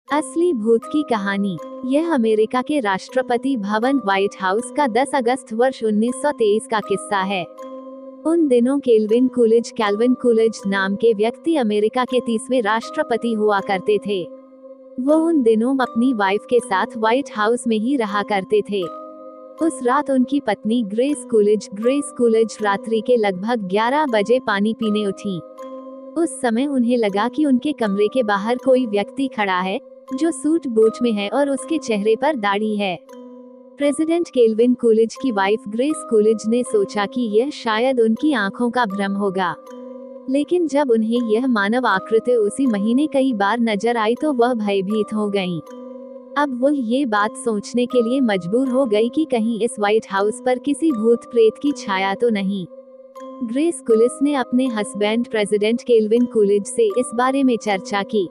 असली भूत की कहानी। यह अमेरिका के राष्ट्रपति भवन व्हाइट हाउस का 10 अगस्त वर्ष 1923 का किस्सा है। उन दिनों कैल्विन कूलिज नाम के व्यक्ति अमेरिका के 30वें राष्ट्रपति हुआ करते थे। वो उन दिनों अपनी वाइफ के साथ व्हाइट हाउस में ही रहा करते थे। उस रात उनकी पत्नी ग्रेस कूलिज रात्रि के लगभग 11 बजे पानी पीने उठी। उस समय उन्हें लगा कि उनके कमरे के बाहर कोई व्यक्ति खड़ा है, जो सूट बूट में है और उसके चेहरे पर दाढ़ी है। प्रेसिडेंट केल्विन कूलिज की वाइफ ग्रेस कूलिज ने सोचा कि यह शायद उनकी आंखों का भ्रम होगा, लेकिन जब उन्हें यह मानव आकृति उसी महीने कई बार नजर आई तो वह भयभीत हो गईं। अब वह ये बात सोचने के लिए मजबूर हो गई कि कहीं इस व्हाइट हाउस पर किसी भूत प्रेत की छाया तो नहीं। ग्रेस कूलिज ने अपने हस्बैंड प्रेसिडेंट केल्विन कूलिज से इस बारे में चर्चा की।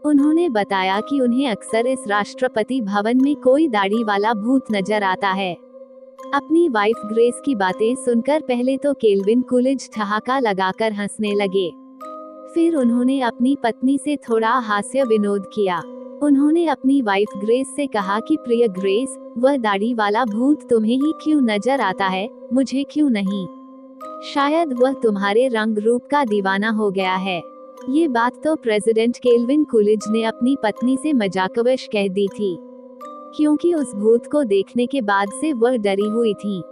उन्होंने बताया कि उन्हें अक्सर इस राष्ट्रपति भवन में कोई दाढ़ी वाला भूत नजर आता है। अपनी वाइफ ग्रेस की बातें सुनकर पहले तो केल्विन कूलिज ठहाका लगाकर हंसने लगे। फिर उन्होंने अपनी पत्नी से थोड़ा हास्य विनोद किया। उन्होंने अपनी वाइफ ग्रेस से कहा कि प्रिय ग्रेस, वह दाढ़ी वाला भूत तुम्हें ही क्यों नजर आता है, मुझे क्यों नहीं? शायद वह तुम्हारे रंग रूप का दीवाना हो गया है। ये बात तो प्रेसिडेंट केल्विन कूलिज ने अपनी पत्नी से मजाकवश कह दी थी, क्योंकि उस भूत को देखने के बाद से वह डरी हुई थी।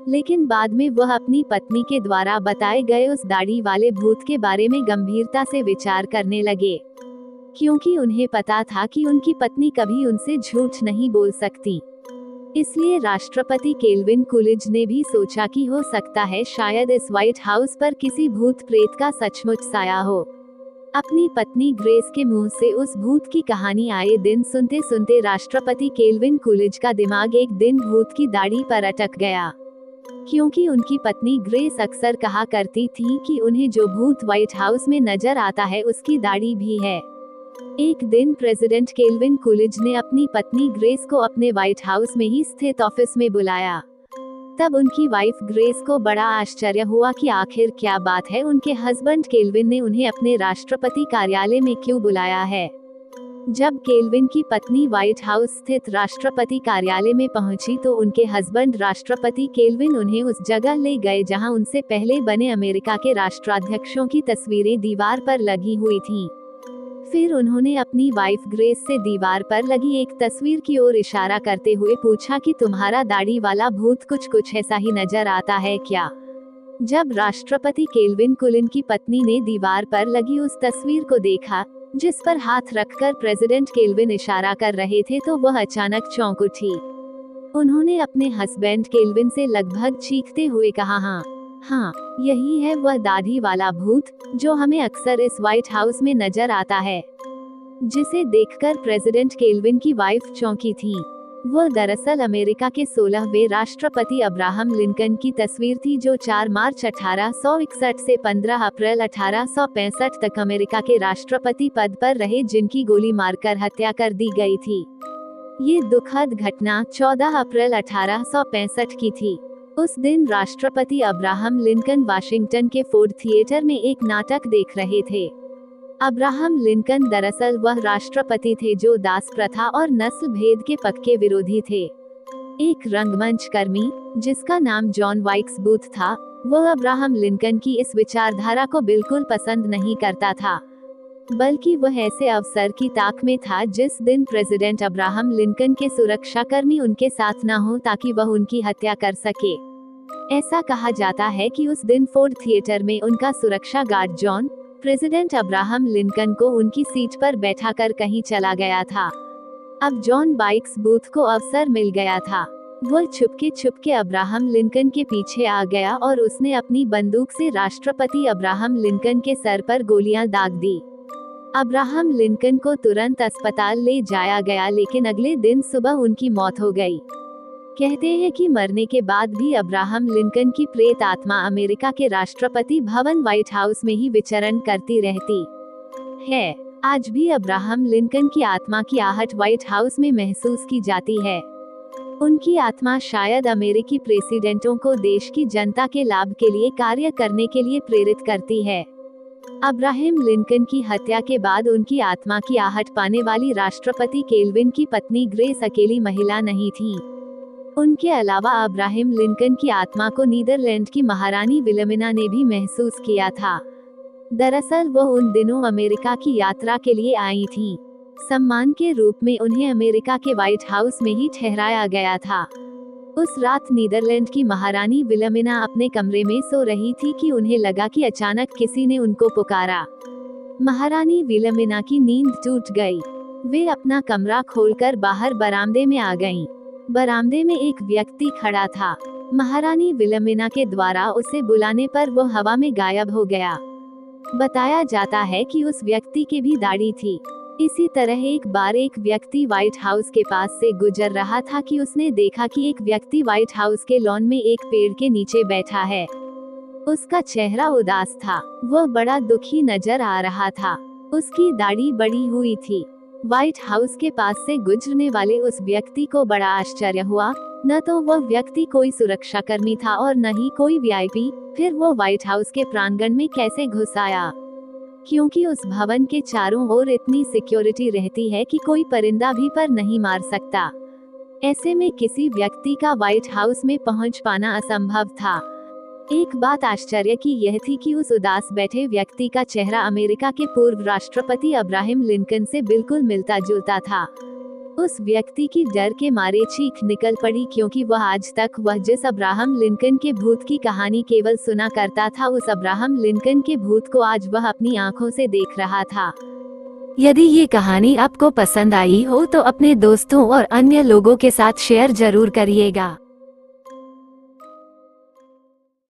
लेकिन बाद में वह अपनी पत्नी के द्वारा बताए गए उस दाढ़ी वाले भूत के बारे में गंभीरता से विचार करने लगे, क्योंकि उन्हें पता था कि उनकी पत्नी कभी उनसे झूठ नहीं बोल सकती। इसलिए राष्ट्रपति केल्विन कूलिज ने भी सोचा कि हो सकता है शायद इस व्हाइट हाउस पर किसी भूत प्रेत का सचमुच साया हो। अपनी पत्नी ग्रेस के मुंह से उस भूत की कहानी आए दिन सुनते सुनते राष्ट्रपति केल्विन कूलिज का दिमाग एक दिन भूत की दाढ़ी पर अटक गया, क्योंकि उनकी पत्नी ग्रेस अक्सर कहा करती थी कि उन्हें जो भूत व्हाइट हाउस में नजर आता है उसकी दाढ़ी भी है। एक दिन प्रेसिडेंट केल्विन कूलिज ने अपनी पत्नी ग्रेस को अपने व्हाइट हाउस में ही स्थित ऑफिस में बुलाया। तब उनकी वाइफ ग्रेस को बड़ा आश्चर्य हुआ कि आखिर क्या बात है, उनके हस्बैंड केल्विन ने उन्हें अपने राष्ट्रपति कार्यालय में क्यों बुलाया है। जब केल्विन की पत्नी व्हाइट हाउस स्थित राष्ट्रपति कार्यालय में पहुंची तो उनके हस्बैंड राष्ट्रपति केल्विन उन्हें उस जगह ले गए जहां उनसे पहले बने अमेरिका के राष्ट्राध्यक्षों की तस्वीरें दीवार पर लगी हुई थीं। फिर उन्होंने अपनी वाइफ ग्रेस से दीवार पर लगी एक तस्वीर की ओर इशारा करते हुए पूछा कि तुम्हारा दाढ़ी वाला भूत कुछ ऐसा ही नजर आता है क्या? जब राष्ट्रपति केल्विन कूलिज की पत्नी ने दीवार पर लगी उस तस्वीर को देखा, जिस पर हाथ रखकर प्रेसिडेंट केल्विन इशारा कर रहे थे, तो वह अचानक चौंक उठी। उन्होंने अपने हस्बैंड केल्विन से लगभग चीखते हुए कहा, हाँ, यही है वह दाढ़ी वाला भूत जो हमें अक्सर इस व्हाइट हाउस में नजर आता है। जिसे देखकर प्रेसिडेंट केल्विन की वाइफ चौंकी थी। वह दरअसल अमेरिका के 16वें राष्ट्रपति अब्राहम लिंकन की तस्वीर थी, जो 4 मार्च 1861 से 15 अप्रैल 1865 तक अमेरिका के राष्ट्रपति पद पर रहे, जिनकी गोली मारकर हत्या कर दी गई थी। ये दुखद घटना 14 अप्रैल 1865 की थी। उस दिन राष्ट्रपति अब्राहम लिंकन वाशिंगटन के फोर्ड थिएटर में एक नाटक देख रहे थे। अब्राहम लिंकन दरअसल वह राष्ट्रपति थे जो दास प्रथा और नस्ल भेद के पक्के विरोधी थे। एक रंगमंच कर्मी, जिसका नाम जॉन वाइक्स बूथ था, वह अब्राहम लिंकन की इस विचारधारा को बिल्कुल पसंद नहीं करता था, बल्कि वह ऐसे अवसर की ताक में था जिस दिन प्रेसिडेंट अब्राहम लिंकन के सुरक्षाकर्मी उनके साथ न हो ताकि वह उनकी हत्या कर सके। ऐसा कहा जाता है कि उस दिन फोर्ड थिएटर में उनका सुरक्षा guard John, president Abraham Lincoln को उनकी सीट पर बैठाकर कहीं चला गया था। अब जॉन वाइक्स बूथ को अवसर मिल गया था। वह छुपके अब्राहम लिंकन के पीछे आ गया और उसने अपनी बंदूक से राष्ट्रपति अब्राहम लिंकन के सर पर गोलियां दाग दी। अब्राहम लिंकन को तुरंत अस्पताल ले जाया गया, लेकिन अगले दिन सुबह उनकी मौत हो गई। कहते हैं कि मरने के बाद भी अब्राहम लिंकन की प्रेत आत्मा अमेरिका के राष्ट्रपति भवन व्हाइट हाउस में ही विचरण करती रहती है। आज भी अब्राहम लिंकन की आत्मा की आहट व्हाइट हाउस में महसूस की जाती है। उनकी आत्मा शायद अमेरिकी प्रेसिडेंटों को देश की जनता के लाभ के लिए कार्य करने के लिए प्रेरित करती है। अब्राहम लिंकन की हत्या के बाद उनकी आत्मा की आहट पाने वाली राष्ट्रपति केल्विन की पत्नी ग्रेस अकेली महिला नहीं थी। उनके अलावा अब्राहम लिंकन की आत्मा को नीदरलैंड की महारानी विलियमिना ने भी महसूस किया था। दरअसल वो उन दिनों अमेरिका की यात्रा के लिए आई थीं। सम्मान के रूप में उन्हें अमेरिका के व्हाइट हाउस में ही ठहराया गया था। उस रात नीदरलैंड की महारानी विलियमिना अपने कमरे में सो रही थी कि उन्हें लगा कि अचानक किसी ने उनको पुकारा। महारानी विलियमिना की नींद टूट गई। वे अपना कमरा खोलकर बाहर बरामदे में आ गईं। बरामदे में एक व्यक्ति खड़ा था। महारानी विलियमिना के द्वारा उसे बुलाने पर वो हवा में गायब हो गया। बताया जाता है कि उस व्यक्ति की भी दाढ़ी थी। इसी तरह एक बार एक व्यक्ति व्हाइट हाउस के पास से गुजर रहा था कि उसने देखा कि एक व्यक्ति व्हाइट हाउस के लॉन में एक पेड़ के नीचे बैठा है। उसका चेहरा उदास था। वह बड़ा दुखी नजर आ रहा था। उसकी दाढ़ी बड़ी हुई थी। व्हाइट हाउस के पास से गुजरने वाले उस व्यक्ति को बड़ा आश्चर्य हुआ। न तो वह व्यक्ति कोई सुरक्षाकर्मी था और न ही कोई वीआईपी। फिर वो व्हाइट हाउस के प्रांगण में कैसे घुस आया? क्योंकि उस भवन के चारों ओर इतनी सिक्योरिटी रहती है कि कोई परिंदा भी पर नहीं मार सकता। ऐसे में किसी व्यक्ति का व्हाइट हाउस में पहुंच पाना असंभव था। एक बात आश्चर्य की यह थी कि उस उदास बैठे व्यक्ति का चेहरा अमेरिका के पूर्व राष्ट्रपति अब्राहम लिंकन से बिल्कुल मिलता जुलता था। उस व्यक्ति की डर के मारे चीख निकल पड़ी, क्योंकि वह आज तक जिस अब्राहम लिंकन के भूत की कहानी केवल सुना करता था, उस अब्राहम लिंकन के भूत को आज वह अपनी आंखों से देख रहा था। यदि ये कहानी आपको पसंद आई हो तो अपने दोस्तों और अन्य लोगों के साथ शेयर जरूर करिएगा।